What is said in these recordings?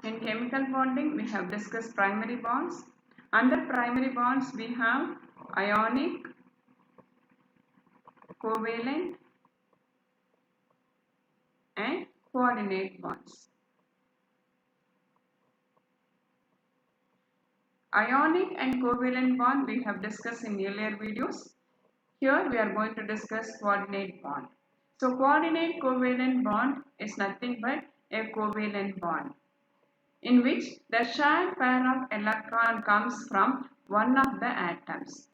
In chemical bonding, we have discussed primary bonds. Under primary bonds, we have ionic, covalent, and coordinate bonds. Ionic and covalent bond we have discussed in earlier videos. Here we are going to discuss coordinate bond. So coordinate covalent bond is nothing but a covalent bond in which the shared pair of electron comes from one of the atoms.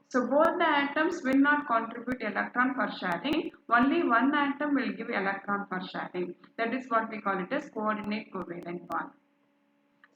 So both the atoms will not contribute electron for sharing, only one atom will give electron for sharing. That is what we call it as coordinate covalent bond.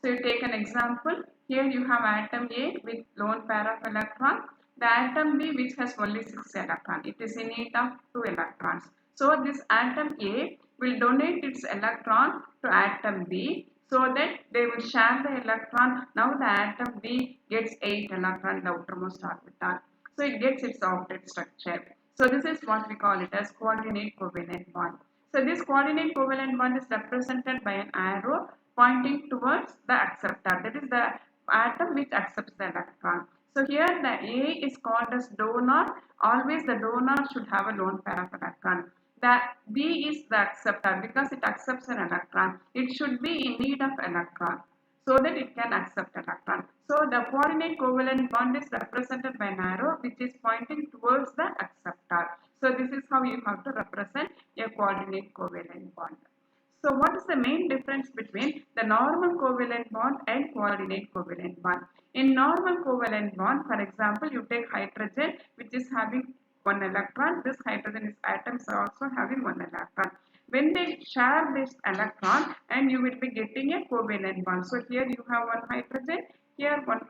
So you take an example, here you have atom A with lone pair of electron, the atom B which has only 6 electrons, it is in need of 2 electrons. So this atom A will donate its electron to atom B so that they will share the electron. Now the atom B gets 8 electrons in the outermost orbital. So it gets its octet structure. So this is what we call it as coordinate covalent bond. So this coordinate covalent bond is represented by an arrow pointing towards the acceptor, that is the atom which accepts the electron. So here the A is called as donor, always the donor should have a lone pair of electron. The B is the acceptor because it accepts an electron. It should be in need of electron so that it can accept electron. So the coordinate covalent bond is represented by an arrow which is pointing towards the acceptor. So this is how you have to represent a coordinate covalent bond. So what is the main difference between the normal covalent bond and coordinate covalent bond? In normal covalent bond, for example, you take hydrogen which is having one electron. This hydrogen is atoms are also having one electron. When they share this electron and you will be getting a covalent bond. So here you have one hydrogen, here one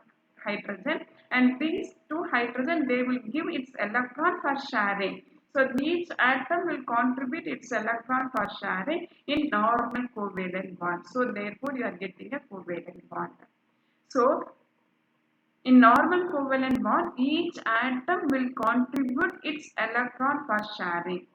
hydrogen, and these two hydrogen they will give its electron for sharing. So each atom will contribute its electron for sharing in normal covalent bond. So therefore you are getting a covalent bond. So in normal covalent bond, each atom will contribute its electron for sharing.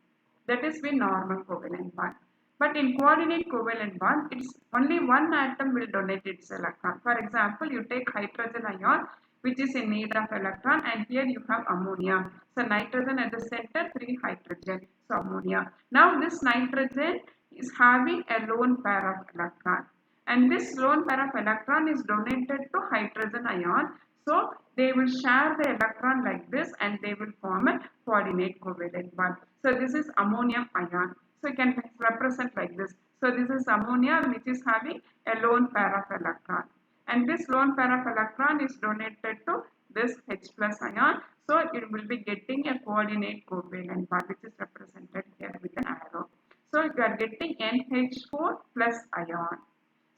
That is the normal covalent bond. But in coordinate covalent bond, it's only one atom will donate its electron. For example, you take hydrogen ion, which is in need of electron, and here you have ammonia. So nitrogen at the center, 3 hydrogen. So ammonia. Now this nitrogen is having a lone pair of electron. And this lone pair of electron is donated to hydrogen ion. So they will share the electron like this and they will form a coordinate covalent bond. So this is ammonium ion. So you can represent like this. So this is ammonia which is having a lone pair of electron. And this lone pair of electron is donated to this H plus ion. So it will be getting a coordinate covalent bond which is represented here with an arrow. So you are getting NH4 plus ion.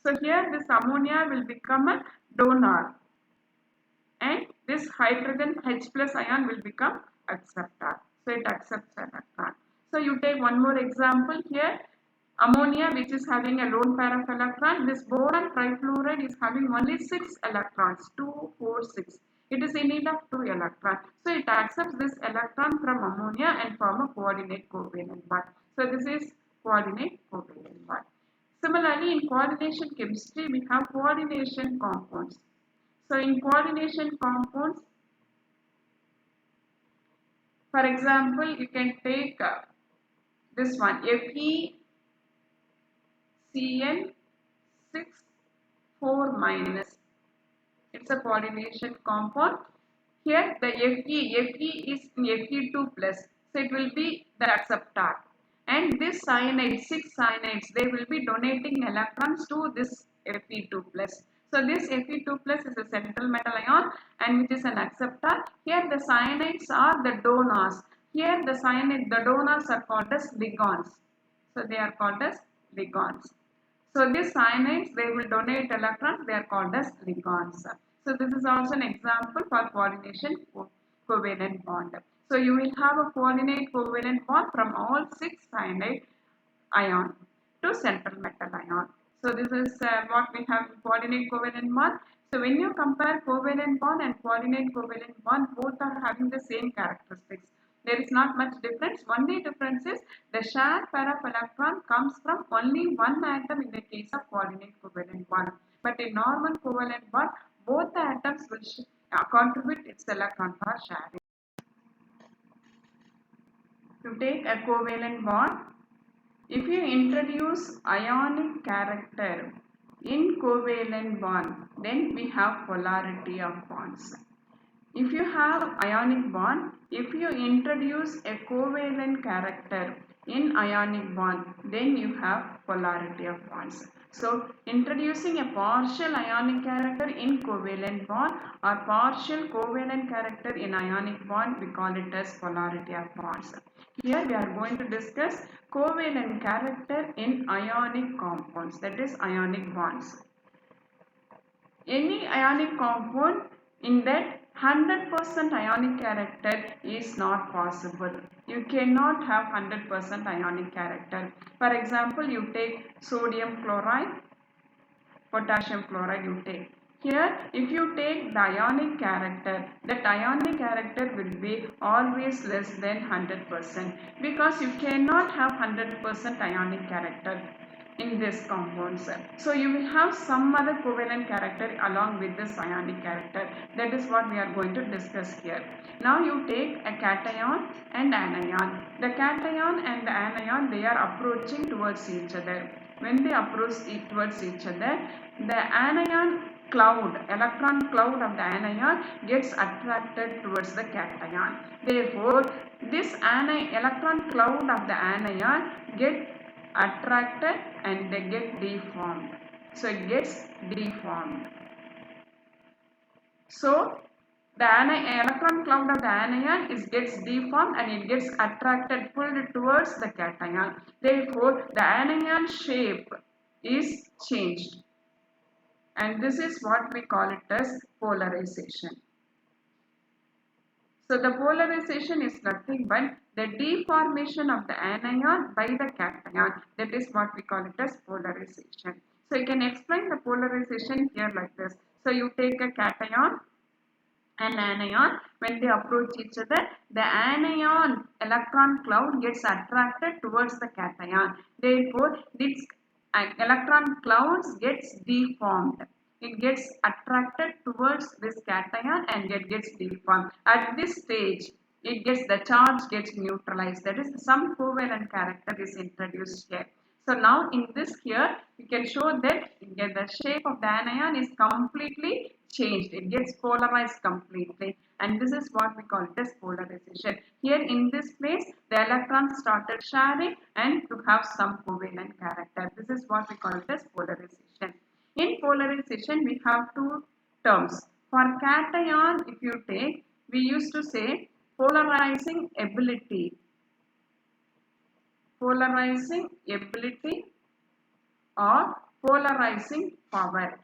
So here this ammonia will become a donor and this hydrogen H plus ion will become acceptor. So it accepts electron. So you take one more example here. Ammonia which is having a lone pair of electron. This boron trifluoride is having only 6 electrons. 2, 4, 6. It is in need of 2 electrons. So it accepts this electron from ammonia and form a coordinate covalent bond. So this is coordinate covalent bond. Similarly, in coordination chemistry, we have coordination compounds. So in coordination compounds, for example, you can take this one, FeCN6 4 minus. It's a coordination compound. Here the Fe is Fe2 plus. So it will be the acceptor. And this cyanide, 6 cyanides, they will be donating electrons to this Fe2 plus. So this Fe2 plus is a central metal ion and which is an acceptor. Here the cyanides are the donors. Here the donors are called as ligands. So they are called as ligands. So these cyanides, they will donate electrons, they are called as ligands. So this is also an example for coordination covalent bond. So you will have a coordinate covalent bond from all 6 cyanide ion to central metal ion. So this is what we have coordinate covalent bond. So when you compare covalent bond and coordinate covalent bond, both are having the same characteristics. There is not much difference. Only difference is the shared pair of electron comes from only one atom in the case of coordinate covalent. covalent bond. But in normal covalent bond, both the atoms will contribute its electron for sharing. To take a covalent bond, if you introduce ionic character in covalent bond, then we have polarity of bonds. If you have ionic bond, if you introduce a covalent character in ionic bond, then you have polarity of bonds. So, introducing a partial ionic character in covalent bond or partial covalent character in ionic bond, we call it as polarity of bonds. Here we are going to discuss covalent character in ionic compounds, that is ionic bonds. Any ionic compound in that 100% ionic character is not possible. You cannot have 100% ionic character. For example, you take sodium chloride, potassium chloride you take. Here, if you take the ionic character, that ionic character will be always less than 100% because you cannot have 100% ionic character in this compounds. So you will have some other covalent character along with this ionic character. That is what we are going to discuss here. Now you take a cation and anion. The cation and the anion, they are approaching towards each other. When they approach towards each other, the anion cloud, electron cloud of the anion gets attracted towards the cation. Therefore, this electron cloud of the anion get attracted and they get deformed. So it gets deformed. So the electron cloud of the anion gets deformed and it gets attracted, pulled towards the cation. Therefore, the anion shape is changed. And this is what we call it as polarization. So the polarization is nothing but the deformation of the anion by the cation. That is what we call it as polarization. So you can explain the polarization here like this. So you take a cation and anion. When they approach each other, the anion electron cloud gets attracted towards the cation. Therefore, this electron clouds gets deformed. It gets attracted towards this cation and it gets deformed. At this stage, the charge gets neutralized. That is, some covalent character is introduced here. So now in this here, you can show that the shape of the anion is completely changed. It gets polarized completely. And this is what we call it as polarization. Here in this place, the electrons started sharing and to have some covalent character. This is what we call it as polarization. In polarization, we have two terms. For cation, if you take, we used to say polarizing ability or polarizing power.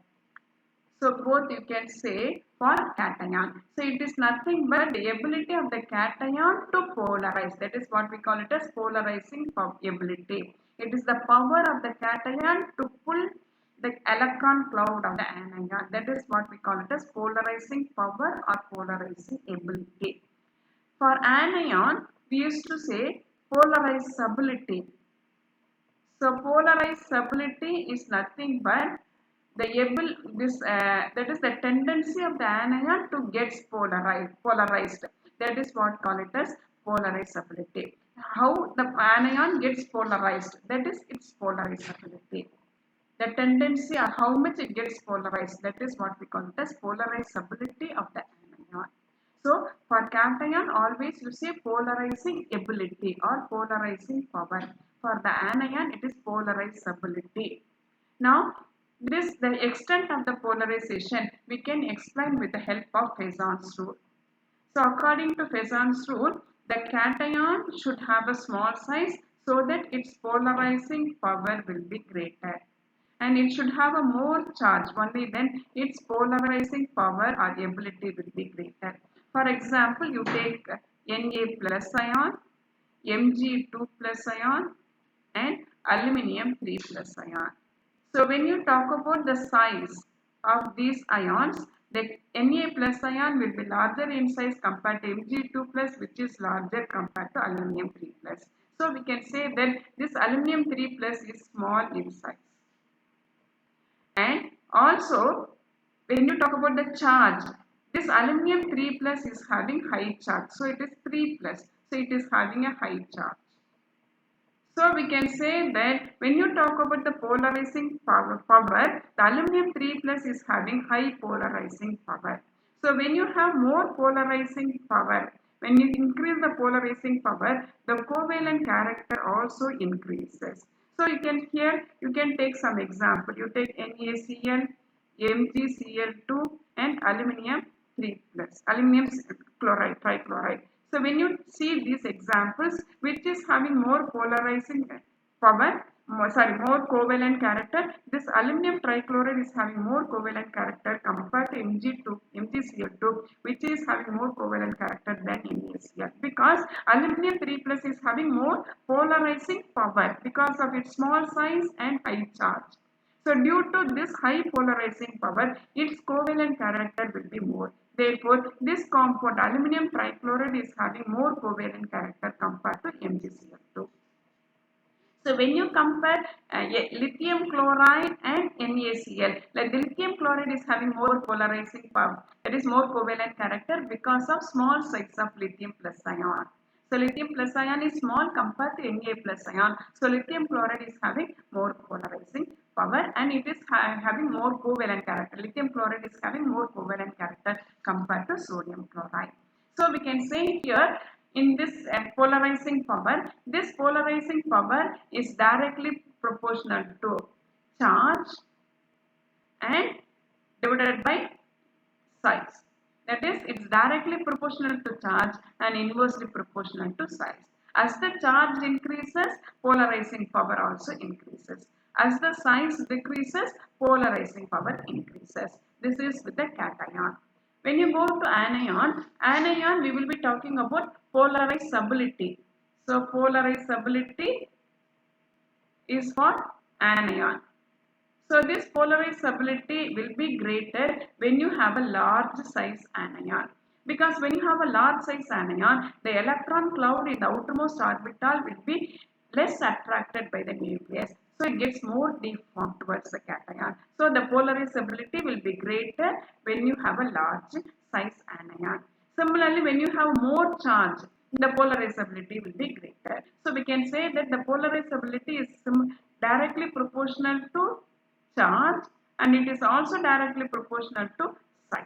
So both you can say for cation. So it is nothing but the ability of the cation to polarize. That is what we call it as polarizing ability. It is the power of the cation to pull the electron cloud of the anion. That is what we call it as polarizing power or polarizing ability. For anion, we used to say polarizability. So polarizability is nothing but that is the tendency of the anion to get polarized. That is what call it as polarizability. How the anion gets polarized, that is its polarizability. The tendency or how much it gets polarized, that is what we call it as polarizability of the anion. So for cation, always you say polarizing ability or polarizing power. For the anion, it is polarizability. Now, the extent of the polarization we can explain with the help of Fezan's rule. So according to Fezan's rule, the cation should have a small size so that its polarizing power will be greater. And it should have a more charge, only then its polarizing power or ability will be greater. For example, you take Na plus ion, Mg2 plus ion and aluminium 3 plus ion. So when you talk about the size of these ions, the Na plus ion will be larger in size compared to Mg2 plus, which is larger compared to aluminium 3 plus. So we can say that this aluminium 3 plus is small in size. Also, when you talk about the charge, this aluminum 3 plus is having high charge, so it is 3 plus, so it is having a high charge. So we can say that when you talk about the polarizing power, the aluminum 3 plus is having high polarizing power. So when you have more polarizing power, when you increase the polarizing power, the covalent character also increases. So you can here, you can take some example. You take NaCl, MgCl2 and aluminium 3 plus, aluminium chloride, trichloride. So when you see these examples, which is having more polarizing power, more covalent character, this aluminum trichloride is having more covalent character compared to MgCl2, which is having more covalent character than NaCl, because aluminum 3 plus is having more polarizing power because of its small size and high charge. So due to this high polarizing power, its covalent character will be more. Therefore, this compound aluminum trichloride is having more covalent character compared to MgCl2. So when you compare lithium chloride and NaCl, like the lithium chloride is having more polarizing power, that is more covalent character because of small size of lithium plus ion. So lithium plus ion is small compared to Na plus ion. So lithium chloride is having more polarizing power and it is having more covalent character. Lithium chloride is having more covalent character compared to sodium chloride. So we can say here in this polarizing power, this polarizing power is directly proportional to charge and divided by size. That is, it's directly proportional to charge and inversely proportional to size. As the charge increases, polarizing power also increases. As the size decreases, polarizing power increases. This is with the cation. When you go to anion we will be talking about polarizability. So polarizability is for anion. So this polarizability will be greater when you have a large size anion. Because when you have a large size anion, the electron cloud in the outermost orbital will be less attracted by the nucleus. So it gets more deformed towards the cation. So the polarizability will be greater when you have a large size anion. Similarly, when you have more charge, the polarizability will be greater. So we can say that the polarizability is directly proportional to charge and it is also directly proportional to size.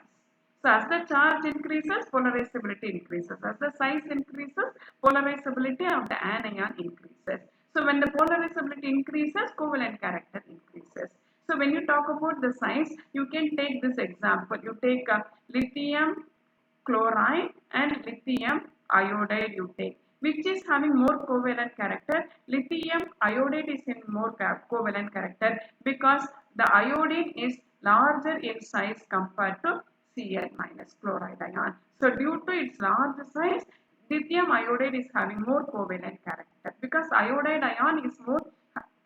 So as the charge increases, polarizability increases. As the size increases, polarizability of the anion increases. So when the polarizability increases, covalent character increases. So when you talk about the size, you can take this example. You take lithium chloride and lithium iodide you take, which is having more covalent character. Lithium iodide is in more covalent character because the iodine is larger in size compared to Cl minus chloride ion. So due to its large size, lithium iodide is having more covalent character because iodide ion is more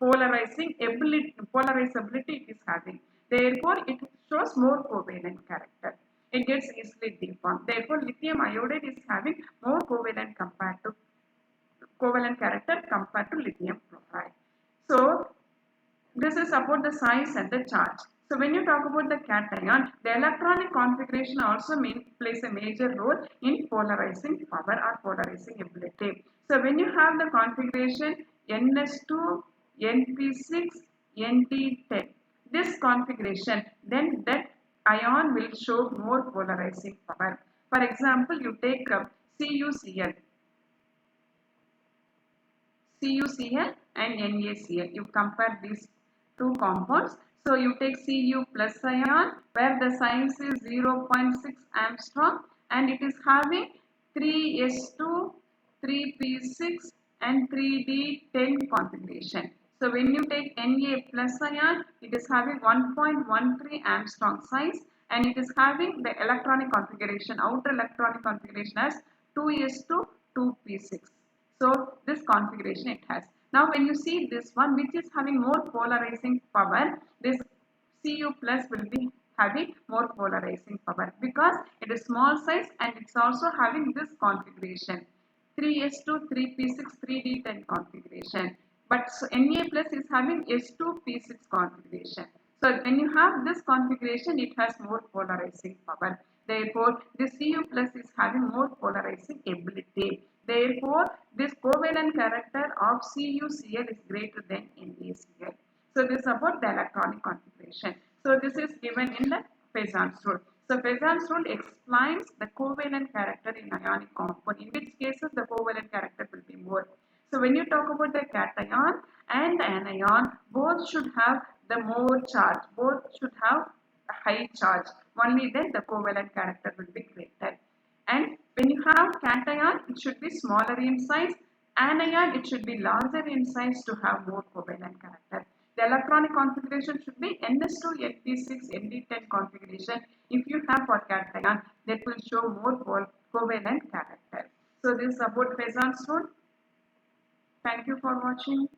polarizability it is having. Therefore, it shows more covalent character. It gets easily deformed. Therefore, lithium iodide is having more covalent character compared to lithium chloride. So, this is about the size and the charge. So when you talk about the cation, the electronic configuration also plays a major role in polarizing power or polarizing ability. So when you have the configuration NS2, NP6, ND10, this configuration, then that ion will show more polarizing power. For example, you take CuCl, CuCl and NaCl. You compare these two compounds. So you take Cu plus ion where the size is 0.6 Armstrong and it is having 3s2, 3p6 and 3d10 configuration. So when you take Na plus ion, it is having 1.13 Armstrong size and it is having the electronic configuration, outer electronic configuration as 2s2, 2p6. So this configuration it has. Now when you see this one which is having more polarizing power, this Cu plus will be having more polarizing power because it is small size and it's also having this configuration 3s2, 3p6, 3d10 configuration. But so Na plus is having s2p6 configuration. So when you have this configuration, it has more polarizing power. Therefore, this Cu plus is having more polarizing ability. Therefore, this covalent character of CuCl is greater than NaCl. So this is about the electronic configuration. So this is given in the Fezan's rule. So Fezan's rule explains the covalent character in ionic compound. In which cases the covalent character will be more. So when you talk about the cation and the anion, both should have the more charge. Both should have a high charge. Only then the covalent character will be greater. And when you have cation, it should be smaller in size. Anion, it should be larger in size to have more covalent character. The electronic configuration should be Ns2, Np6, Nd10 configuration. If you have for cation, that will show more covalent character. So this is about Fezan's rule. Thank you for watching.